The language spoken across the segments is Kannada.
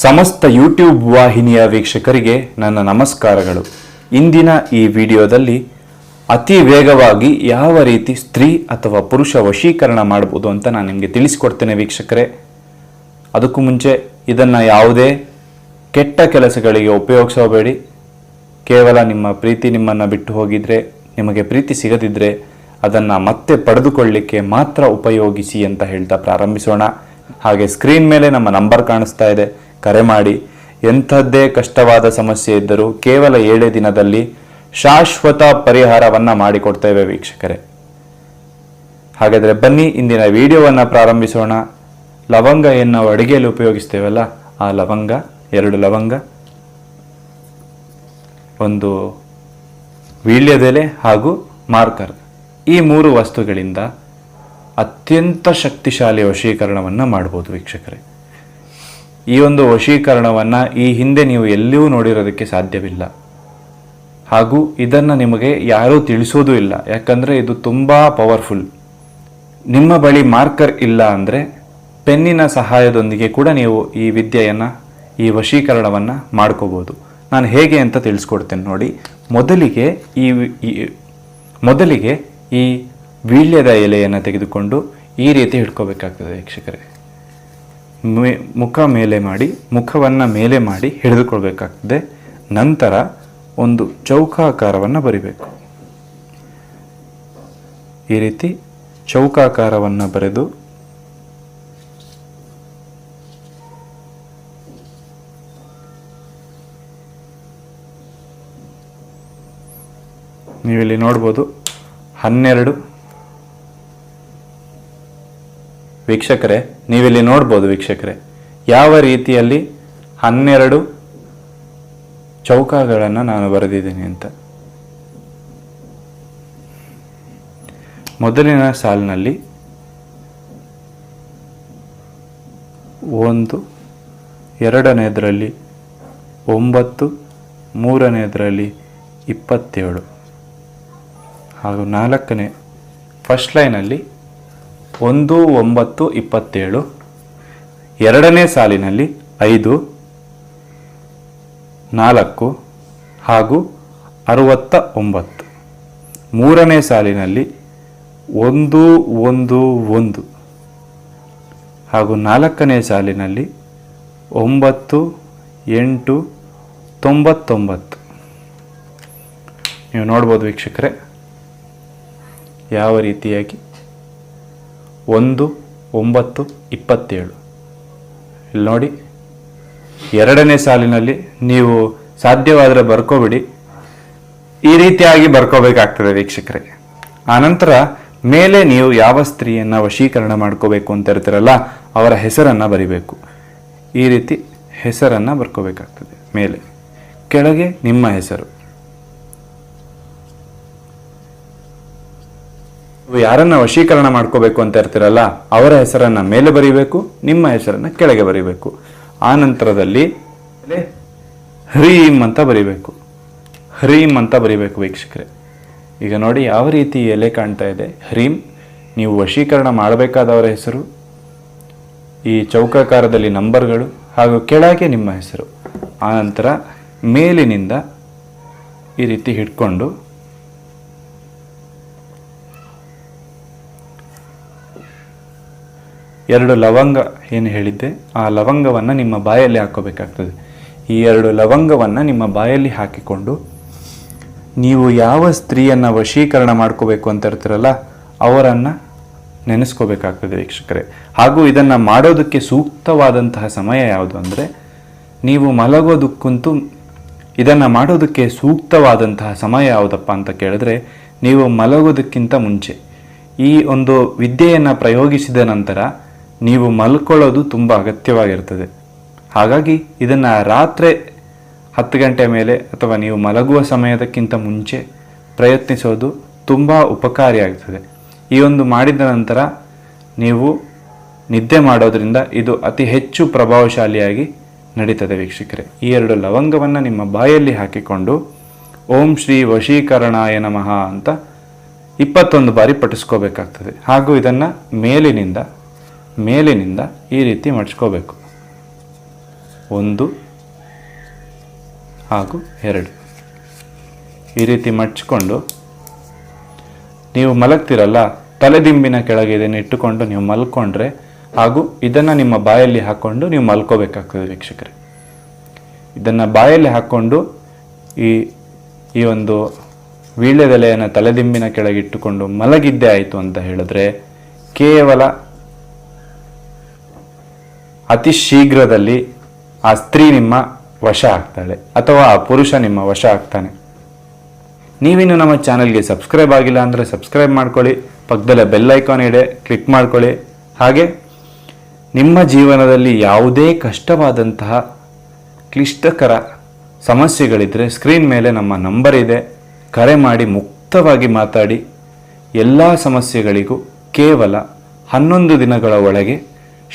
ಸಮಸ್ತ ಯೂಟ್ಯೂಬ್ ವಾಹಿನಿಯ ವೀಕ್ಷಕರಿಗೆ ನನ್ನ ನಮಸ್ಕಾರಗಳು. ಇಂದಿನ ಈ ವಿಡಿಯೋದಲ್ಲಿ ಅತಿ ವೇಗವಾಗಿ ಯಾವ ರೀತಿ ಸ್ತ್ರೀ ಅಥವಾ ಪುರುಷ ವಶೀಕರಣ ಮಾಡಬಹುದು ಅಂತ ನಾನು ನಿಮಗೆ ತಿಳಿಸಿಕೊಡ್ತೇನೆ ವೀಕ್ಷಕರೇ. ಅದಕ್ಕೂ ಮುಂಚೆ ಇದನ್ನು ಯಾವುದೇ ಕೆಟ್ಟ ಕೆಲಸಗಳಿಗೆ ಉಪಯೋಗಿಸಬೇಡಿ. ಕೇವಲ ನಿಮ್ಮ ಪ್ರೀತಿ ನಿಮ್ಮನ್ನು ಬಿಟ್ಟು ಹೋಗಿದ್ರೆ, ನಿಮಗೆ ಪ್ರೀತಿ ಸಿಗದಿದ್ದರೆ ಅದನ್ನು ಮತ್ತೆ ಪಡೆದುಕೊಳ್ಳಲಿಕ್ಕೆ ಮಾತ್ರ ಉಪಯೋಗಿಸಿ ಅಂತ ಹೇಳ್ತಾ ಪ್ರಾರಂಭಿಸೋಣ. ಹಾಗೆ ಸ್ಕ್ರೀನ್ ಮೇಲೆ ನಮ್ಮ ನಂಬರ್ ಕಾಣಿಸ್ತಾ ಇದೆ, ಕರೆ ಮಾಡಿ. ಎಂಥದ್ದೇ ಕಷ್ಟವಾದ ಸಮಸ್ಯೆ ಇದ್ದರೂ ಕೇವಲ 7 ದಿನದಲ್ಲಿ ಶಾಶ್ವತ ಪರಿಹಾರವನ್ನು ಮಾಡಿಕೊಡ್ತೇವೆ ವೀಕ್ಷಕರೇ. ಹಾಗಾದರೆ ಬನ್ನಿ ಇಂದಿನ ವಿಡಿಯೋವನ್ನು ಪ್ರಾರಂಭಿಸೋಣ. ಲವಂಗ ಏನು ನಾವು ಅಡುಗೆಯಲ್ಲಿ ಉಪಯೋಗಿಸ್ತೇವಲ್ಲ, ಆ ಲವಂಗ, 2 ಲವಂಗ, ಒಂದು ವೀಳ್ಯದೆಲೆ ಹಾಗೂ ಮಾರ್ಕರ್, ಈ 3 ವಸ್ತುಗಳಿಂದ ಅತ್ಯಂತ ಶಕ್ತಿಶಾಲಿ ವಶೀಕರಣವನ್ನು ಮಾಡ್ಬೋದು ವೀಕ್ಷಕರೇ. ಈ ಒಂದು ವಶೀಕರಣವನ್ನು ಈ ಹಿಂದೆ ನೀವು ಎಲ್ಲಿಯೂ ನೋಡಿರೋದಕ್ಕೆ ಸಾಧ್ಯವಿಲ್ಲ, ಹಾಗೂ ಇದನ್ನು ನಿಮಗೆ ಯಾರೂ ತಿಳಿಸೋದು ಇಲ್ಲ. ಯಾಕಂದರೆ ಇದು ತುಂಬ ಪವರ್ಫುಲ್. ನಿಮ್ಮ ಬಳಿ ಮಾರ್ಕರ್ ಇಲ್ಲ ಅಂದರೆ ಪೆನ್ನಿನ ಸಹಾಯದೊಂದಿಗೆ ಕೂಡ ನೀವು ಈ ವಿದ್ಯೆಯನ್ನು, ಈ ವಶೀಕರಣವನ್ನು ಮಾಡ್ಕೋಬೋದು. ನಾನು ಹೇಗೆ ಅಂತ ತಿಳಿಸ್ಕೊಡ್ತೇನೆ ನೋಡಿ. ಮೊದಲಿಗೆ ಈ ವೀಳ್ಯದ ಎಲೆಯನ್ನು ತೆಗೆದುಕೊಂಡು ಈ ರೀತಿ ಹಿಡ್ಕೋಬೇಕಾಗ್ತದೆ ವೀಕ್ಷಕರೇ. ಮುಖವನ್ನು ಮೇಲೆ ಮಾಡಿ ಹಿಡಿದುಕೊಳ್ಬೇಕಾಗ್ತದೆ. ನಂತರ ಒಂದು ಚೌಕಾಕಾರವನ್ನು ಬರಿಬೇಕು. ಈ ರೀತಿ ಚೌಕಾಕಾರವನ್ನು ಬರೆದು ನೀವಿಲ್ಲಿ ನೋಡ್ಬೋದು 12 ವೀಕ್ಷಕರೇ, ನೀವಿಲ್ಲಿ ನೋಡ್ಬೋದು ವೀಕ್ಷಕರೇ ಯಾವ ರೀತಿಯಲ್ಲಿ 12 ಚೌಕಗಳನ್ನು ನಾನು ಬರೆದಿದ್ದೀನಿ ಅಂತ. ಮೊದಲಿನ ಸಾಲಿನಲ್ಲಿ 1, ಎರಡನೇದರಲ್ಲಿ 9, ಮೂರನೇದರಲ್ಲಿ 27 ಹಾಗೂ 4ನೇ ಫಸ್ಟ್ ಲೈನಲ್ಲಿ 1, 9, 27, ಎರಡನೇ ಸಾಲಿನಲ್ಲಿ 5, 4 ಹಾಗೂ 69, ಮೂರನೇ ಸಾಲಿನಲ್ಲಿ 1, 1, 1 ಹಾಗೂ 4ನೇ ಸಾಲಿನಲ್ಲಿ 9, 8, 99. ನೀವು ನೋಡ್ಬೋದು ವೀಕ್ಷಕರೇ ಯಾವ ರೀತಿಯಾಗಿ 1, 9, 27. ಇಲ್ಲಿ ನೋಡಿ, ಎರಡನೇ ಸಾಲಿನಲ್ಲಿ ನೀವು ಸಾಧ್ಯವಾದರೆ ಬರ್ಕೋಬಿಡಿ, ಈ ರೀತಿಯಾಗಿ ಬರ್ಕೋಬೇಕಾಗ್ತದೆ ವೀಕ್ಷಕರೇ. ಆನಂತರ ಮೇಲೆ ನೀವು ಯಾವ ಸ್ತ್ರೀಯನ್ನು ವಶೀಕರಣ ಮಾಡ್ಕೋಬೇಕು ಅಂತ ಇರ್ತೀರಲ್ಲ, ಅವರ ಹೆಸರನ್ನು ಬರಿಬೇಕು. ಈ ರೀತಿ ಹೆಸರನ್ನು ಬರ್ಕೋಬೇಕಾಗ್ತದೆ. ಮೇಲೆ ಕೆಳಗೆ ನಿಮ್ಮ ಹೆಸರು. ಯಾರನ್ನ ವಶೀಕರಣ ಮಾಡ್ಕೋಬೇಕು ಅಂತ ಇರ್ತೀರಲ್ಲ, ಅವರ ಹೆಸರನ್ನ ಮೇಲೆ ಬರೀಬೇಕು, ನಿಮ್ಮ ಹೆಸರನ್ನ ಕೆಳಗೆ ಬರೀಬೇಕು. ಆ ನಂತರದಲ್ಲಿ ಹ್ರೀಂ ಅಂತ ಬರೀಬೇಕು. ಹ್ರೀಂ ಅಂತ ಬರೀಬೇಕು ವೀಕ್ಷಕರೇ. ಈಗ ನೋಡಿ ಯಾವ ರೀತಿ ಎಲೆ ಕಾಣ್ತಾ ಇದೆ. ಹ್ರೀಂ, ನೀವು ವಶೀಕರಣ ಮಾಡಬೇಕಾದವರ ಹೆಸರು, ಈ ಚೌಕಾಕಾರದಲ್ಲಿ ನಂಬರ್ಗಳು ಹಾಗೂ ಕೆಳಗೆ ನಿಮ್ಮ ಹೆಸರು. ಆನಂತರ ಮೇಲಿನಿಂದ ಈ ರೀತಿ ಹಿಡ್ಕೊಂಡು ಎರಡು ಲವಂಗ ಏನು ಹೇಳಿದ್ದೆ, ಆ ಲವಂಗವನ್ನು ನಿಮ್ಮ ಬಾಯಲ್ಲಿ ಹಾಕೋಬೇಕಾಗ್ತದೆ. ಈ 2 ಲವಂಗವನ್ನು ನಿಮ್ಮ ಬಾಯಲ್ಲಿ ಹಾಕಿಕೊಂಡು ನೀವು ಯಾವ ಸ್ತ್ರೀಯನ್ನು ವಶೀಕರಣ ಮಾಡ್ಕೋಬೇಕು ಅಂತ ಇರ್ತೀರಲ್ಲ, ಅವರನ್ನು ನೆನೆಸ್ಕೋಬೇಕಾಗ್ತದೆ ವೀಕ್ಷಕರೇ. ಹಾಗೂ ಇದನ್ನು ಮಾಡೋದಕ್ಕೆ ಸೂಕ್ತವಾದಂತಹ ಸಮಯ ಯಾವುದು ಅಂದರೆ, ನೀವು ಮಲಗೋದಕ್ಕಂತೂ ಇದನ್ನು ಮಾಡೋದಕ್ಕೆ ಸೂಕ್ತವಾದಂತಹ ಸಮಯ ಯಾವುದಪ್ಪ ಅಂತ ಕೇಳಿದ್ರೆ, ನೀವು ಮಲಗೋದಕ್ಕಿಂತ ಮುಂಚೆ ಈ ಒಂದು ವಿದ್ಯೆಯನ್ನು ಪ್ರಯೋಗಿಸಿದ ನಂತರ ನೀವು ಮಲ್ಕೊಳ್ಳೋದು ತುಂಬ ಅಗತ್ಯವಾಗಿರ್ತದೆ. ಹಾಗಾಗಿ ಇದನ್ನು ರಾತ್ರಿ 10 ಗಂಟೆ ಮೇಲೆ ಅಥವಾ ನೀವು ಮಲಗುವ ಸಮಯದಕ್ಕಿಂತ ಮುಂಚೆ ಪ್ರಯತ್ನಿಸೋದು ತುಂಬ ಉಪಕಾರಿಯಾಗ್ತದೆ. ಈ ಒಂದು ಮಾಡಿದ ನಂತರ ನೀವು ನಿದ್ದೆ ಮಾಡೋದ್ರಿಂದ ಇದು ಅತಿ ಹೆಚ್ಚು ಪ್ರಭಾವಶಾಲಿಯಾಗಿ ನಡೀತದೆ ವೀಕ್ಷಕರೇ. ಈ 2 ಲವಂಗವನ್ನು ನಿಮ್ಮ ಬಾಯಲ್ಲಿ ಹಾಕಿಕೊಂಡು ಓಂ ಶ್ರೀ ವಶೀಕರಣಾಯ ನಮಃ ಅಂತ 21 ಬಾರಿ ಪಠಿಸ್ಕೋಬೇಕಾಗ್ತದೆ. ಹಾಗೂ ಇದನ್ನು ಮೇಲಿನಿಂದ ಈ ರೀತಿ ಮಡ್ಚ್ಕೋಬೇಕು. 1 ಹಾಗೂ 2 ಈ ರೀತಿ ಮಡ್ಚಿಕೊಂಡು ನೀವು ಮಲಗ್ತಿರಲ್ಲ, ತಲೆದಿಂಬಿನ ಕೆಳಗೆ ಇದನ್ನು ಇಟ್ಟುಕೊಂಡು ನೀವು ಮಲ್ಕೊಂಡ್ರೆ ಹಾಗೂ ಇದನ್ನು ನಿಮ್ಮ ಬಾಯಲ್ಲಿ ಹಾಕ್ಕೊಂಡು ನೀವು ಮಲ್ಕೋಬೇಕಾಗ್ತದೆ ವೀಕ್ಷಕರೇ. ಇದನ್ನು ಬಾಯಲ್ಲಿ ಹಾಕ್ಕೊಂಡು ಈ ಒಂದು ವೀಳ್ಯದೆಲೆಯನ್ನು ತಲೆದಿಂಬಿನ ಕೆಳಗೆ ಇಟ್ಟುಕೊಂಡು ಮಲಗಿದ್ದೇ ಆಯಿತು ಅಂತ ಹೇಳಿದ್ರೆ ಕೇವಲ ಅತಿ ಶೀಘ್ರದಲ್ಲಿ ಆ ಸ್ತ್ರೀ ನಿಮ್ಮ ವಶ ಆಗ್ತಾಳೆ ಅಥವಾ ಆ ಪುರುಷ ನಿಮ್ಮ ವಶ ಆಗ್ತಾನೆ. ನೀವಿನ್ನು ನಮ್ಮ ಚಾನೆಲ್ಗೆ ಸಬ್ಸ್ಕ್ರೈಬ್ ಆಗಿಲ್ಲ ಅಂದರೆ ಸಬ್ಸ್ಕ್ರೈಬ್ ಮಾಡ್ಕೊಳ್ಳಿ, ಪಕ್ಕದಲ್ಲೇ ಬೆಲ್ ಐಕಾನ್ ಇದೆ, ಕ್ಲಿಕ್ ಮಾಡ್ಕೊಳ್ಳಿ. ಹಾಗೆ ನಿಮ್ಮ ಜೀವನದಲ್ಲಿ ಯಾವುದೇ ಕಷ್ಟವಾದಂತಹ ಕ್ಲಿಷ್ಟಕರ ಸಮಸ್ಯೆಗಳಿದ್ದರೆ ಸ್ಕ್ರೀನ್ ಮೇಲೆ ನಮ್ಮ ನಂಬರ್ ಇದೆ, ಕರೆ ಮಾಡಿ ಮುಕ್ತವಾಗಿ ಮಾತಾಡಿ. ಎಲ್ಲ ಸಮಸ್ಯೆಗಳಿಗೂ ಕೇವಲ 11 ದಿನಗಳ ಒಳಗೆ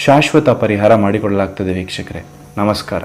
ಶಾಶ್ವತ ಪರಿಹಾರ ಮಾಡಿಕೊಳ್ಳಲಾಗ್ತದೆ ವೀಕ್ಷಕರೇ. ನಮಸ್ಕಾರ.